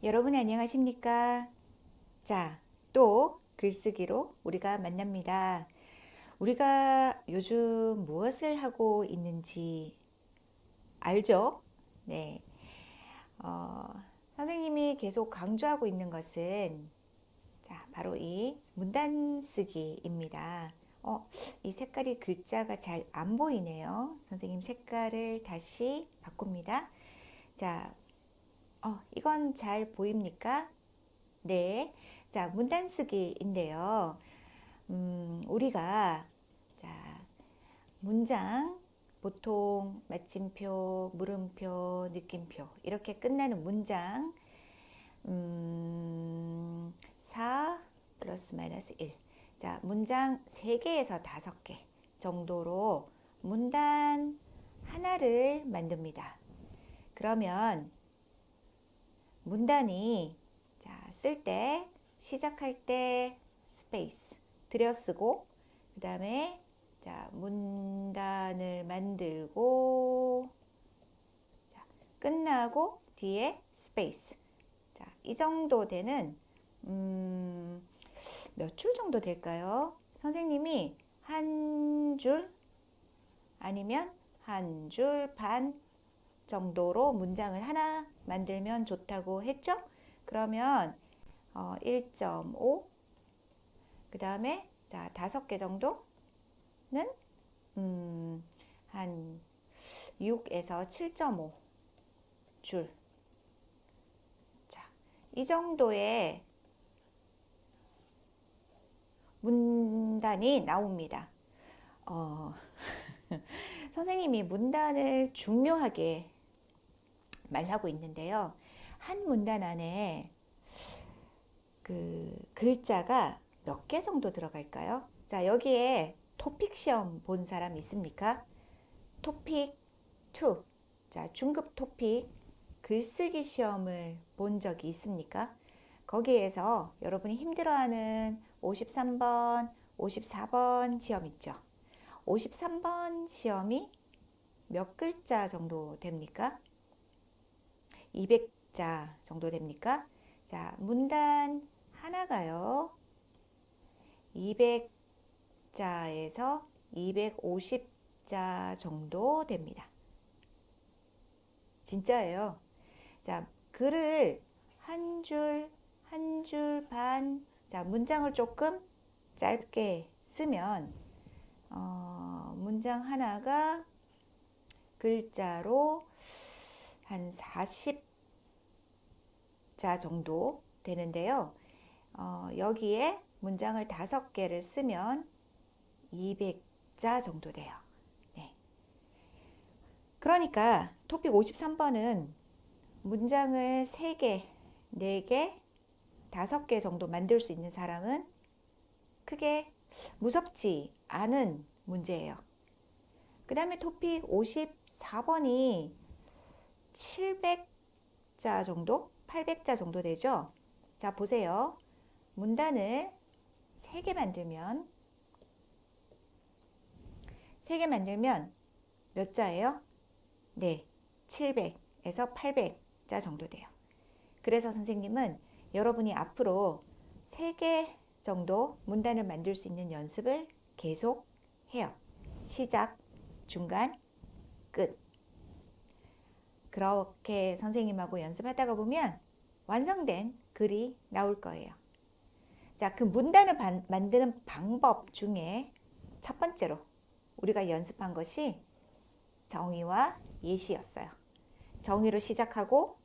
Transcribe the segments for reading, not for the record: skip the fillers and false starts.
여러분 안녕하십니까? 자, 또 글쓰기로 우리가 만납니다. 우리가 요즘 무엇을 하고 있는지 알죠? 네. 어, 선생님이 계속 강조하고 있는 것은 자, 바로 이 문단 쓰기입니다. 이 색깔이 글자가 잘 안 보이네요. 선생님 색깔을 다시 바꿉니다. 자, 이건 잘 보입니까? 네. 자, 문단 쓰기인데요. 우리가, 자, 문장, 보통 마침표, 물음표, 느낌표, 이렇게 끝나는 문장, 4 플러스 마이너스 1. 자, 문장 3개에서 5개 정도로 문단 하나를 만듭니다. 그러면 문단이 자, 쓸 때, 시작할 때 스페이스 들여쓰고, 그 다음에 자, 문단을 만들고, 자, 끝나고 뒤에 스페이스. 자, 이 정도 되는, 몇 줄 정도 될까요? 선생님이 한 줄 아니면 한 줄 반 정도로 문장을 하나 만들면 좋다고 했죠? 그러면 1.5, 그 다음에 자 5개 정도는 한 6에서 7.5 줄. 자, 이 정도의 문단이 나옵니다. 선생님이 문단을 중요하게 말하고 있는데요. 한 문단 안에 그 글자가 몇 개 정도 들어갈까요? 자, 여기에 토픽 시험 본 사람 있습니까? 토픽 2. 자, 중급 토픽 글쓰기 시험을 본 적이 있습니까? 거기에서 여러분이 힘들어하는 53번, 54번 시험 있죠? 53번 시험이 몇 글자 정도 됩니까? 200자 정도 됩니까? 자, 문단 하나가요. 200자에서 250자 정도 됩니다. 진짜예요. 자, 글을 한 줄, 한 줄 반, 자, 문장을 조금 짧게 쓰면, 문장 하나가 글자로 한 40자 정도 되는데요. 여기에 문장을 5개를 쓰면 200자 정도 돼요. 네. 그러니까 토픽 53번은 문장을 3개, 4개, 5개 정도 만들 수 있는 사람은 크게 무섭지 않은 문제예요. 그 다음에 토픽 54번이 700자 정도? 800자 정도 되죠? 자, 보세요. 문단을 3개 만들면 몇 자예요? 네, 700에서 800자 정도 돼요. 그래서 선생님은 여러분이 앞으로 3개 정도 문단을 만들 수 있는 연습을 계속 해요. 시작, 중간, 끝. 그렇게 선생님하고 연습하다가 보면 완성된 글이 나올 거예요. 자, 그 문단을 만드는 방법 중에 첫 번째로 우리가 연습한 것이 정의와 예시였어요. 정의로 시작하고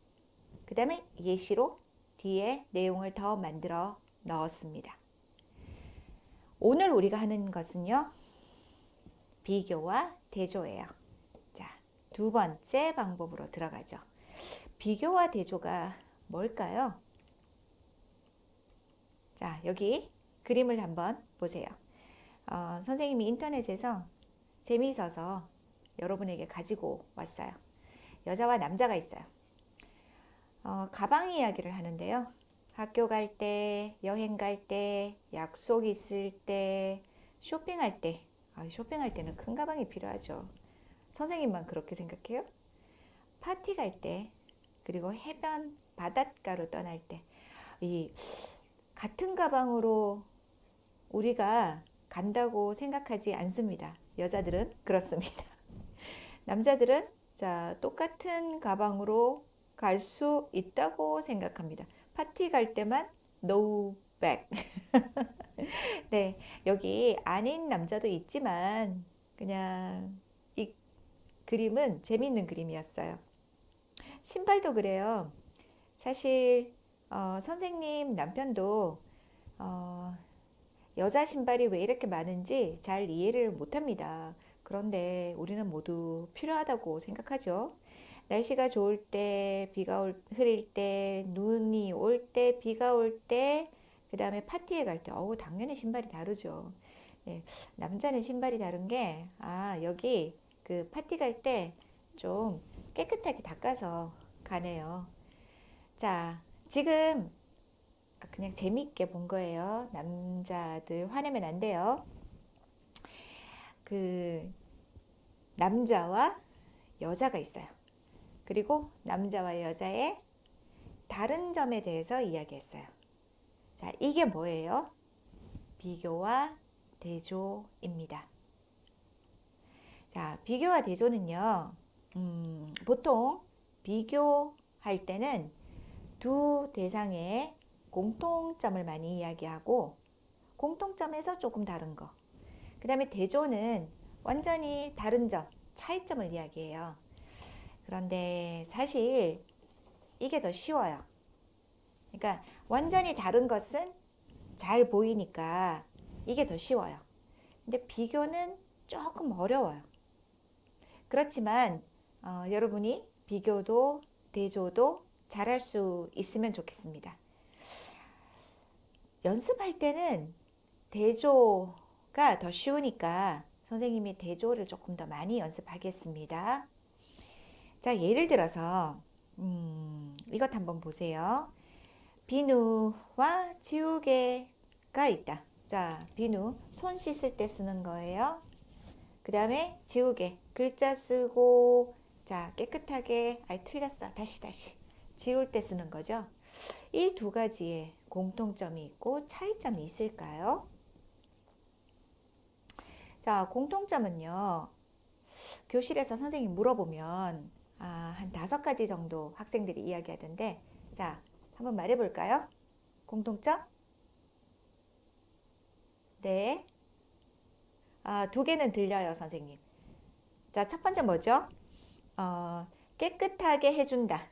그 다음에 예시로 뒤에 내용을 더 만들어 넣었습니다. 오늘 우리가 하는 것은요, 비교와 대조예요. 자, 두 번째 방법으로 들어가죠. 비교와 대조가 뭘까요? 자, 여기 그림을 한번 보세요. 선생님이 인터넷에서 재미있어서 여러분에게 가지고 왔어요. 여자와 남자가 있어요. 가방 이야기를 하는데요. 학교 갈 때, 여행 갈 때, 약속 있을 때, 쇼핑할 때. 쇼핑할 때는 큰 가방이 필요하죠. 선생님만 그렇게 생각해요? 파티 갈 때, 그리고 해변 바닷가로 떠날 때. 이 같은 가방으로 우리가 간다고 생각하지 않습니다. 여자들은 그렇습니다. 남자들은 자, 똑같은 가방으로 갈 수 있다고 생각합니다. 파티 갈 때만 no bag. 네, 여기 아닌 남자도 있지만 그냥 이 그림은 재밌는 그림이었어요. 신발도 그래요. 사실 선생님 남편도 어, 여자 신발이 왜 이렇게 많은지 잘 이해를 못합니다. 그런데 우리는 모두 필요하다고 생각하죠. 날씨가 좋을 때, 흐릴 때, 눈이 올 때, 비가 올 때, 그 다음에 파티에 갈 때, 당연히 신발이 다르죠. 네, 남자는 신발이 다른 게, 여기 그 파티 갈 때 좀 깨끗하게 닦아서 가네요. 자, 지금 그냥 재미있게 본 거예요. 남자들 화내면 안 돼요. 그 남자와 여자가 있어요. 그리고 남자와 여자의 다른 점에 대해서 이야기했어요. 자, 이게 뭐예요? 비교와 대조입니다. 자, 비교와 대조는요, 보통 비교할 때는 두 대상의 공통점을 많이 이야기하고 공통점에서 조금 다른 거. 그 다음에 대조는 완전히 다른 점, 차이점을 이야기해요. 그런데 사실 이게 더 쉬워요. 그러니까 완전히 다른 것은 잘 보이니까 이게 더 쉬워요. 근데 비교는 조금 어려워요. 그렇지만 여러분이 비교도 대조도 잘할 수 있으면 좋겠습니다. 연습할 때는 대조가 더 쉬우니까 선생님이 대조를 조금 더 많이 연습하겠습니다. 자, 예를 들어서 이것 한번 보세요. 비누와 지우개가 있다. 자, 비누 손 씻을 때 쓰는 거예요. 그 다음에 지우개 글자 쓰고 자 깨끗하게 틀렸어 다시 지울 때 쓰는 거죠. 이 두 가지의 공통점이 있고 차이점이 있을까요? 자, 공통점은요. 교실에서 선생님 물어보면 한 5가지 정도 학생들이 이야기하던데 자, 한번 말해 볼까요? 공통점? 네. 2개는 들려요, 선생님. 자, 첫 번째 뭐죠? 깨끗하게 해준다.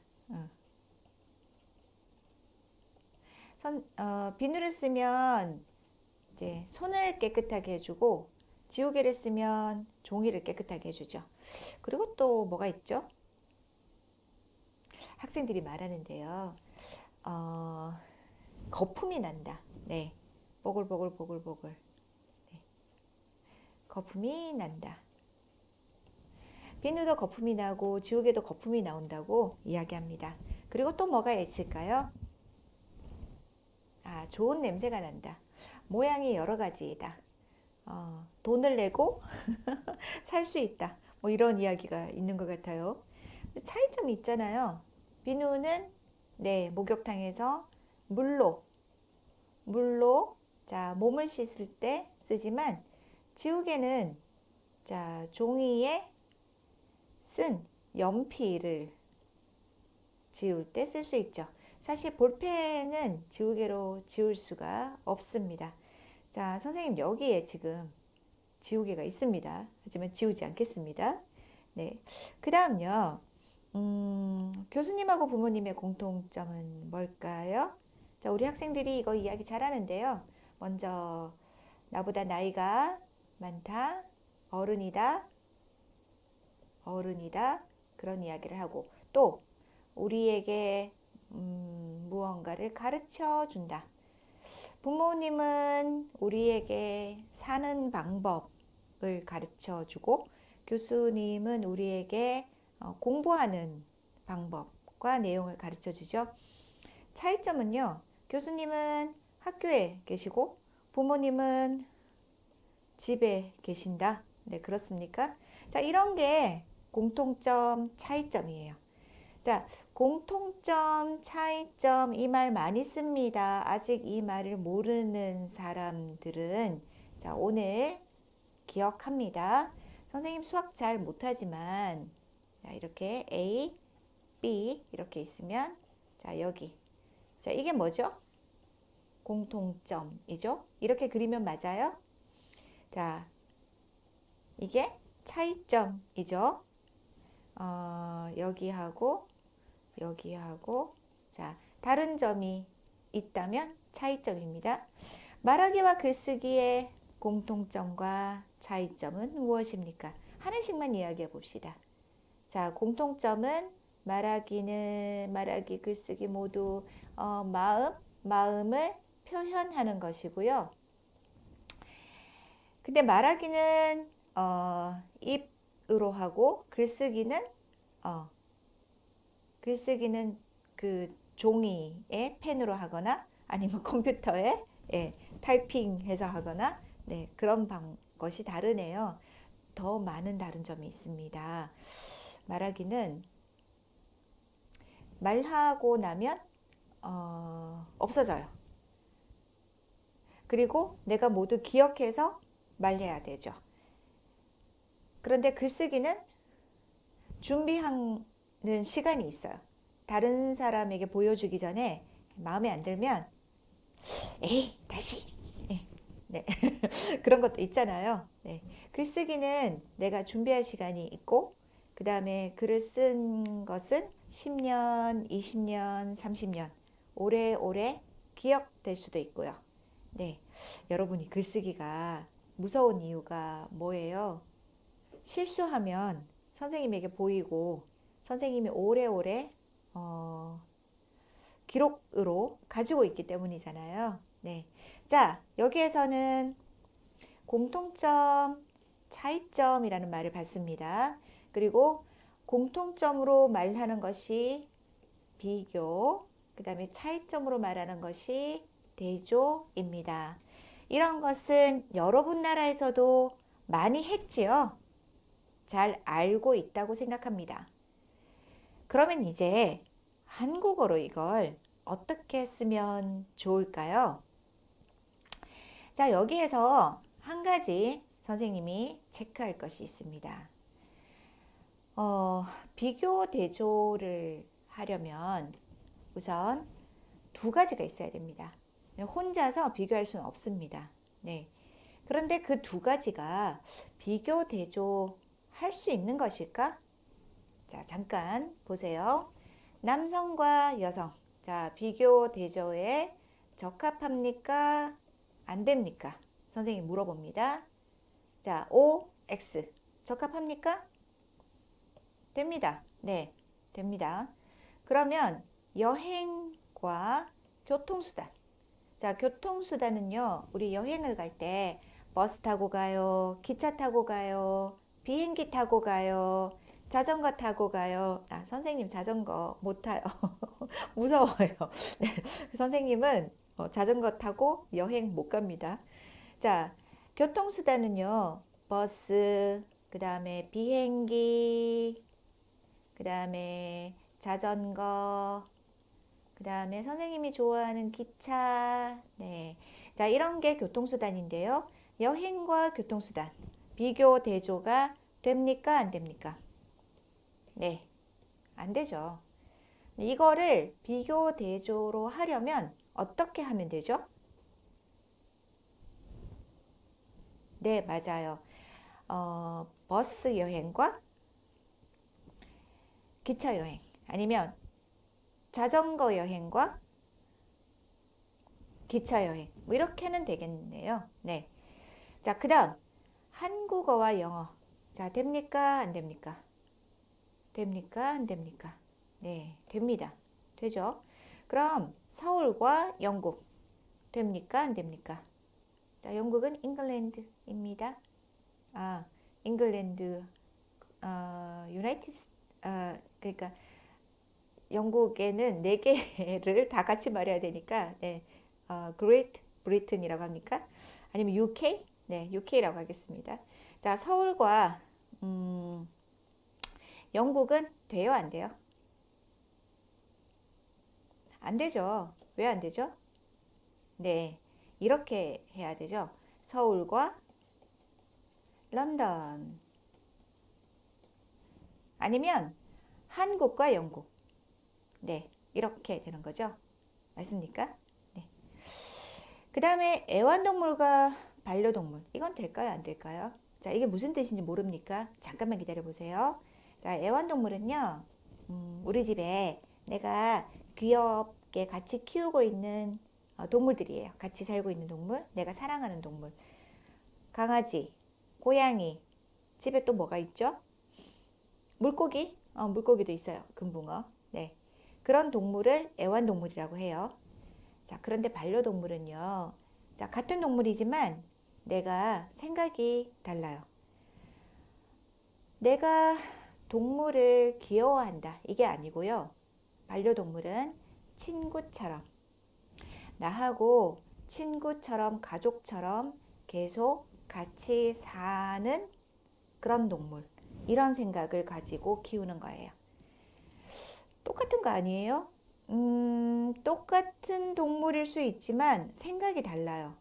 비누를 쓰면 이제 손을 깨끗하게 해주고 지우개를 쓰면 종이를 깨끗하게 해주죠. 그리고 또 뭐가 있죠? 학생들이 말하는데요. 거품이 난다. 네, 보글보글. 네. 거품이 난다. 비누도 거품이 나고 지우개도 거품이 나온다고 이야기합니다. 그리고 또 뭐가 있을까요? 좋은 냄새가 난다. 모양이 여러 가지이다. 돈을 내고 살 수 있다. 뭐 이런 이야기가 있는 것 같아요. 차이점이 있잖아요. 비누는 네, 목욕탕에서 물로 자, 몸을 씻을 때 쓰지만 지우개는 자, 종이에 쓴 연필을 지울 때 쓸 수 있죠. 사실 볼펜은 지우개로 지울 수가 없습니다. 자, 선생님 여기에 지금 지우개가 있습니다. 하지만 지우지 않겠습니다. 네. 그 다음요. 교수님하고 부모님의 공통점은 뭘까요? 자, 우리 학생들이 이거 이야기 잘하는데요. 먼저 나보다 나이가 많다, 어른이다 그런 이야기를 하고 또 우리에게 무언가를 가르쳐 준다. 부모님은 우리에게 사는 방법을 가르쳐 주고 교수님은 우리에게 공부하는 방법과 내용을 가르쳐 주죠. 차이점은요. 교수님은 학교에 계시고 부모님은 집에 계신다. 네, 그렇습니까? 자, 이런 게 공통점, 차이점이에요. 자, 공통점, 차이점 이 말 많이 씁니다. 아직 이 말을 모르는 사람들은 자, 오늘 기억합니다. 선생님 수학 잘 못하지만 자, 이렇게 A, B 이렇게 있으면 자, 여기. 자, 이게 뭐죠? 공통점이죠? 이렇게 그리면 맞아요? 자, 이게 차이점이죠? 여기하고 여기하고 자, 다른 점이 있다면 차이점입니다. 말하기와 글쓰기의 공통점과 차이점은 무엇입니까? 하나씩만 이야기해 봅시다. 자, 공통점은 말하기, 글쓰기 모두 마음을 표현하는 것이고요. 근데 말하기는 입으로 하고 글쓰기는 그 종이에 펜으로 하거나 아니면 컴퓨터에 타이핑해서 하거나 네, 그런 것이 다르네요. 더 많은 다른 점이 있습니다. 말하기는 말하고 나면 없어져요. 그리고 내가 모두 기억해서 말해야 되죠. 그런데 글쓰기는 준비하는 시간이 있어요. 다른 사람에게 보여주기 전에 마음에 안 들면 에이 다시 네. 그런 것도 있잖아요. 네. 글쓰기는 내가 준비할 시간이 있고 그 다음에 글을 쓴 것은 10년, 20년, 30년 오래오래 기억될 수도 있고요. 네. 여러분이 글쓰기가 무서운 이유가 뭐예요? 실수하면 선생님에게 보이고 선생님이 오래오래 기록으로 가지고 있기 때문이잖아요. 네. 자, 여기에서는 공통점, 차이점이라는 말을 봤습니다. 그리고 공통점으로 말하는 것이 비교, 그 다음에 차이점으로 말하는 것이 대조입니다. 이런 것은 여러분 나라에서도 많이 했지요. 잘 알고 있다고 생각합니다. 그러면 이제 한국어로 이걸 어떻게 쓰면 좋을까요? 자, 여기에서 한 가지 선생님이 체크할 것이 있습니다. 비교 대조를 하려면 우선 두 가지가 있어야 됩니다. 혼자서 비교할 수는 없습니다. 네. 그런데 그 두 가지가 비교 대조 할 수 있는 것일까? 자, 잠깐 보세요. 남성과 여성. 자, 비교 대조에 적합합니까? 안 됩니까? 선생님 물어봅니다. 자, O, X. 적합합니까? 됩니다. 네, 됩니다. 그러면 여행과 교통수단. 자, 교통수단은요, 우리 여행을 갈 때 버스 타고 가요, 기차 타고 가요, 비행기 타고 가요, 자전거 타고 가요. 아, 선생님 자전거 못 타요. 무서워요. 네, 선생님은 자전거 타고 여행 못 갑니다. 자, 교통수단은요, 버스, 그 다음에 비행기, 그 다음에 자전거, 그 다음에 선생님이 좋아하는 기차, 네. 자, 이런 게 교통수단인데요. 여행과 교통수단, 비교 대조가 됩니까? 안 됩니까? 네, 안 되죠. 이거를 비교 대조로 하려면 어떻게 하면 되죠? 네, 맞아요. 버스 여행과 기차 여행, 아니면 자전거 여행과 기차 여행, 뭐 이렇게는 되겠네요. 네. 자, 그 다음 한국어와 영어. 자, 됩니까? 안 됩니까? 됩니까? 안 됩니까? 네, 됩니다. 되죠? 그럼 서울과 영국. 됩니까? 안 됩니까? 자, 영국은 잉글랜드입니다. 아, 잉글랜드, 유나이티드, 그러니까 영국에는 네 개를 다 같이 말해야 되니까, 네, Great Britain이라고 합니까? 아니면 UK? 네, UK라고 하겠습니다. 자, 서울과 영국은 돼요, 안 돼요? 안 되죠. 왜 안 되죠? 네, 이렇게 해야 되죠. 서울과 런던. 아니면 한국과 영국. 네, 이렇게 되는 거죠. 맞습니까? 네. 그 다음에 애완동물과 반려동물. 이건 될까요? 안 될까요? 자, 이게 무슨 뜻인지 모릅니까? 잠깐만 기다려 보세요. 자, 애완동물은요, 우리 집에 내가 귀엽게 같이 키우고 있는 동물들이에요. 같이 살고 있는 동물, 내가 사랑하는 동물. 강아지, 고양이, 집에 또 뭐가 있죠? 물고기? 물고기도 있어요. 금붕어. 네. 그런 동물을 애완동물이라고 해요. 자, 그런데 반려동물은요. 자, 같은 동물이지만 내가 생각이 달라요. 내가 동물을 귀여워한다. 이게 아니고요. 반려동물은 친구처럼, 나하고 친구처럼, 가족처럼 계속 같이 사는 그런 동물. 이런 생각을 가지고 키우는 거예요. 똑같은 거 아니에요? 똑같은 동물일 수 있지만 생각이 달라요.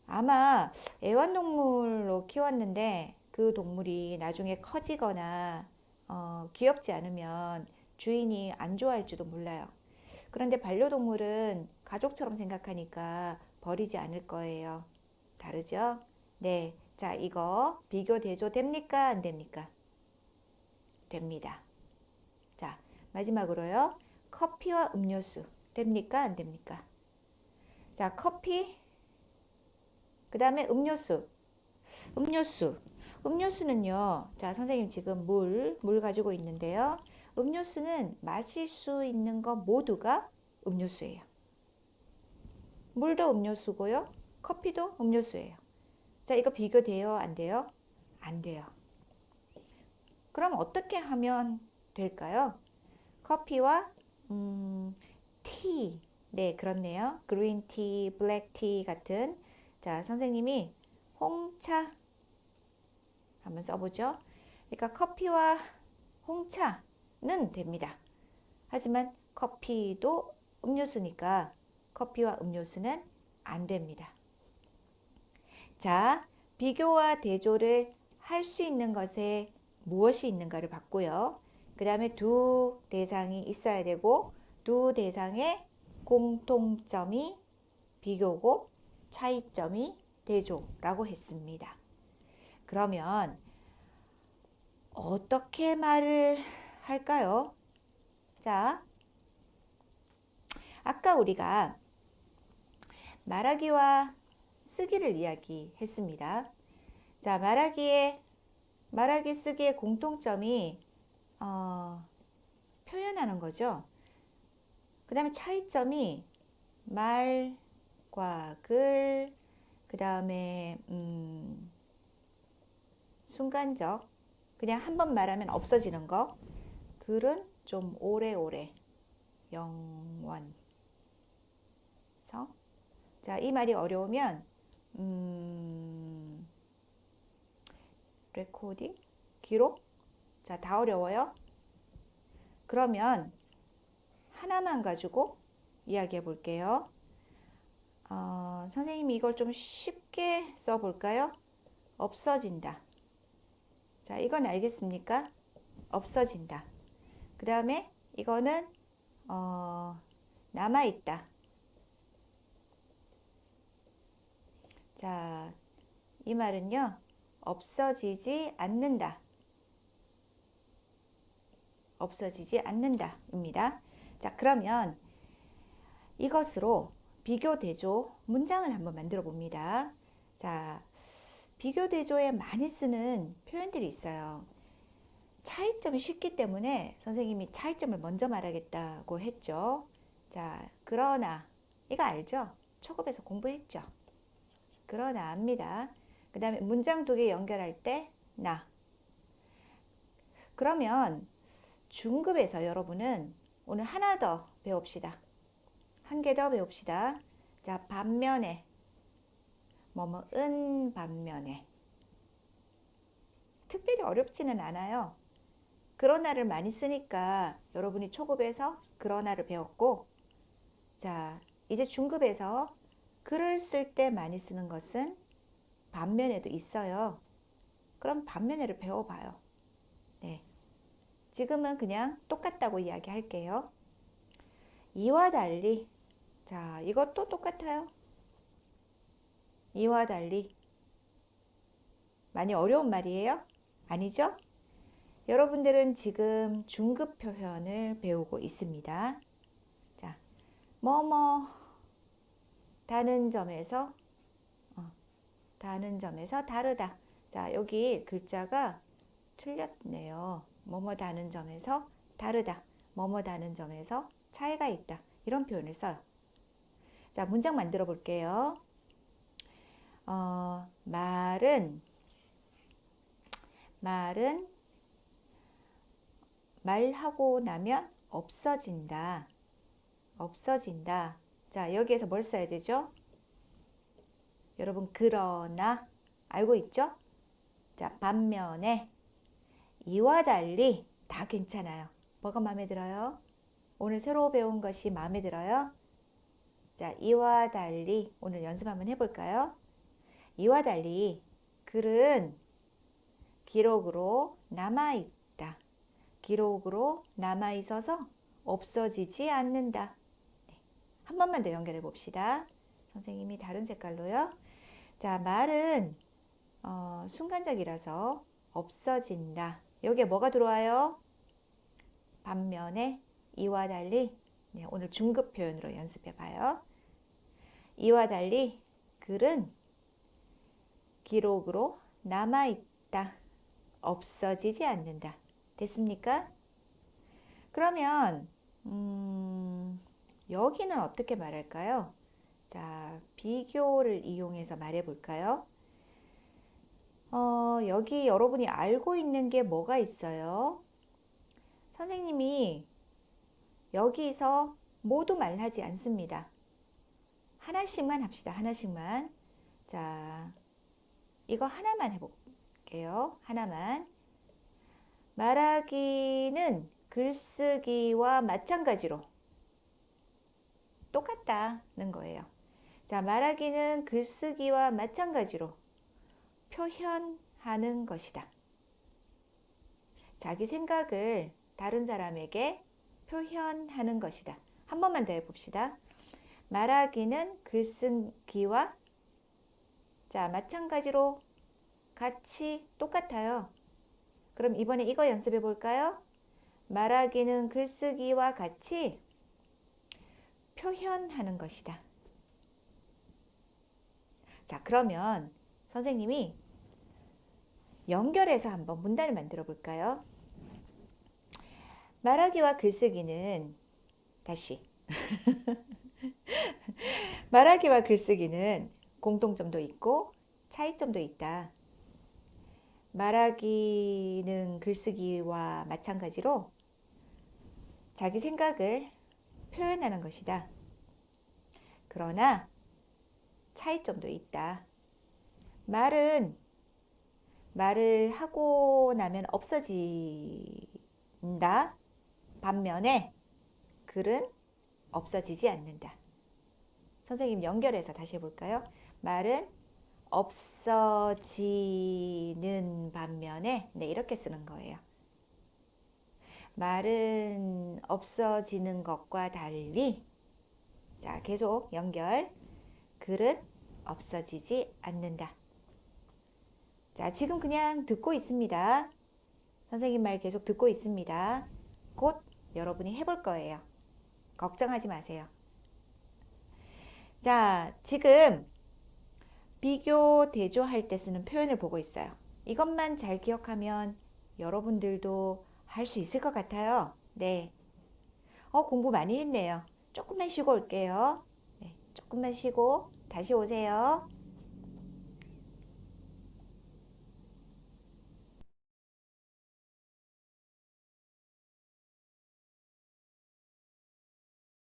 아마 애완동물로 키웠는데 그 동물이 나중에 커지거나 귀엽지 않으면 주인이 안 좋아할지도 몰라요. 그런데 반려동물은 가족처럼 생각하니까 버리지 않을 거예요. 다르죠? 네. 자, 이거 비교 대조 됩니까? 안 됩니까? 됩니다. 자, 마지막으로요. 커피와 음료수 됩니까? 안 됩니까? 자, 커피, 그 다음에 음료수. 음료수. 음료수는요. 자, 선생님 지금 물 가지고 있는데요. 음료수는 마실 수 있는 거 모두가 음료수예요. 물도 음료수고요. 커피도 음료수예요. 자, 이거 비교돼요? 안 돼요? 안 돼요. 그럼 어떻게 하면 될까요? 커피와 티. 네, 그렇네요. 그린티, 블랙티 같은. 자, 선생님이 홍차 한번 써보죠. 그러니까 커피와 홍차는 됩니다. 하지만 커피도 음료수니까 커피와 음료수는 안 됩니다. 자, 비교와 대조를 할 수 있는 것에 무엇이 있는가를 봤고요. 그 다음에 두 대상이 있어야 되고 두 대상의 공통점이 비교고 차이점이 대조라고 했습니다. 그러면 어떻게 말을 할까요? 자, 아까 우리가 말하기와 쓰기를 이야기했습니다. 자, 말하기 쓰기의 공통점이 표현하는 거죠. 그 다음에 차이점이 말과 글, 그 다음에 순간적, 그냥 한 번 말하면 없어지는 거. 글은 좀 오래오래, 영원성. 자, 이 말이 어려우면 레코딩, 기록. 자, 다 어려워요. 그러면 하나만 가지고 이야기해 볼게요. 선생님이 이걸 좀 쉽게 써볼까요? 없어진다. 자, 이건 알겠습니까? 없어진다. 그 다음에 이거는 남아있다. 자, 이 말은요, 없어지지 않는다. 없어지지 않는다. 입니다. 자, 그러면 이것으로 비교 대조 문장을 한번 만들어 봅니다. 자, 비교 대조에 많이 쓰는 표현들이 있어요. 차이점이 쉽기 때문에 선생님이 차이점을 먼저 말하겠다고 했죠. 자, 그러나 이거 알죠? 초급에서 공부했죠. 그러나 합니다. 그 다음에 문장 두 개 연결할 때 나. 그러면 중급에서 여러분은 오늘 하나 더 배웁시다. 한 개 더 배웁시다. 자, 반면에 뭐뭐은 반면에 특별히 어렵지는 않아요. 그러나를 많이 쓰니까 여러분이 초급에서 그러나를 배웠고, 자, 이제 중급에서 글을 쓸 때 많이 쓰는 것은 반면에도 있어요. 그럼 반면에를 배워봐요. 네. 지금은 그냥 똑같다고 이야기할게요. 이와 달리, 자, 이것도 똑같아요. 이와 달리. 많이 어려운 말이에요? 아니죠? 여러분들은 지금 중급 표현을 배우고 있습니다. 자, 뭐뭐 다른 점에서 다른 점에서 다르다. 자, 여기 글자가 틀렸네요. 뭐뭐 다른 점에서 다르다. 뭐뭐 다른 점에서 차이가 있다. 이런 표현을 써요. 자, 문장 만들어 볼게요. 말은 말하고 나면 없어진다. 없어진다. 자, 여기에서 뭘 써야 되죠? 여러분, 그러나 알고 있죠? 자, 반면에 이와 달리 다 괜찮아요. 뭐가 마음에 들어요? 오늘 새로 배운 것이 마음에 들어요? 자, 이와 달리 오늘 연습 한번 해볼까요? 이와 달리 글은 기록으로 남아있다. 기록으로 남아있어서 없어지지 않는다. 네. 한 번만 더 연결해 봅시다. 선생님이 다른 색깔로요. 자, 말은 순간적이라서 없어진다. 여기에 뭐가 들어와요? 반면에 이와 달리, 네, 오늘 중급 표현으로 연습해 봐요. 이와 달리 글은 기록으로 남아있다. 없어지지 않는다. 됐습니까? 그러면 여기는 어떻게 말할까요? 자, 비교를 이용해서 말해 볼까요? 여기 여러분이 알고 있는 게 뭐가 있어요? 선생님이 여기서 모두 말하지 않습니다. 하나씩만 합시다. 하나씩만. 자, 이거 하나만 해볼게요. 하나만. 말하기는 글쓰기와 마찬가지로 똑같다는 거예요. 자, 말하기는 글쓰기와 마찬가지로 표현하는 것이다. 자기 생각을 다른 사람에게 표현하는 것이다. 한 번만 더 해봅시다. 말하기는 글쓰기와 자, 마찬가지로 같이 똑같아요. 그럼 이번에 이거 연습해 볼까요? 말하기는 글쓰기와 같이 표현하는 것이다. 자, 그러면 선생님이 연결해서 한번 문단을 만들어 볼까요? 말하기와 글쓰기는 다시 말하기와 글쓰기는 공통점도 있고 차이점도 있다. 말하기는 글쓰기와 마찬가지로 자기 생각을 표현하는 것이다. 그러나 차이점도 있다. 말은 말을 하고 나면 없어진다. 반면에 글은 없어지지 않는다. 선생님 연결해서 다시 해볼까요? 말은 없어지는 반면에 네, 이렇게 쓰는 거예요. 말은 없어지는 것과 달리 자, 계속 연결. 글은 없어지지 않는다. 자, 지금 그냥 듣고 있습니다. 선생님 말 계속 듣고 있습니다. 곧 여러분이 해볼 거예요. 걱정하지 마세요. 자, 지금 비교, 대조할 때 쓰는 표현을 보고 있어요. 이것만 잘 기억하면 여러분들도 할 수 있을 것 같아요. 네. 공부 많이 했네요. 조금만 쉬고 올게요. 네, 조금만 쉬고 다시 오세요.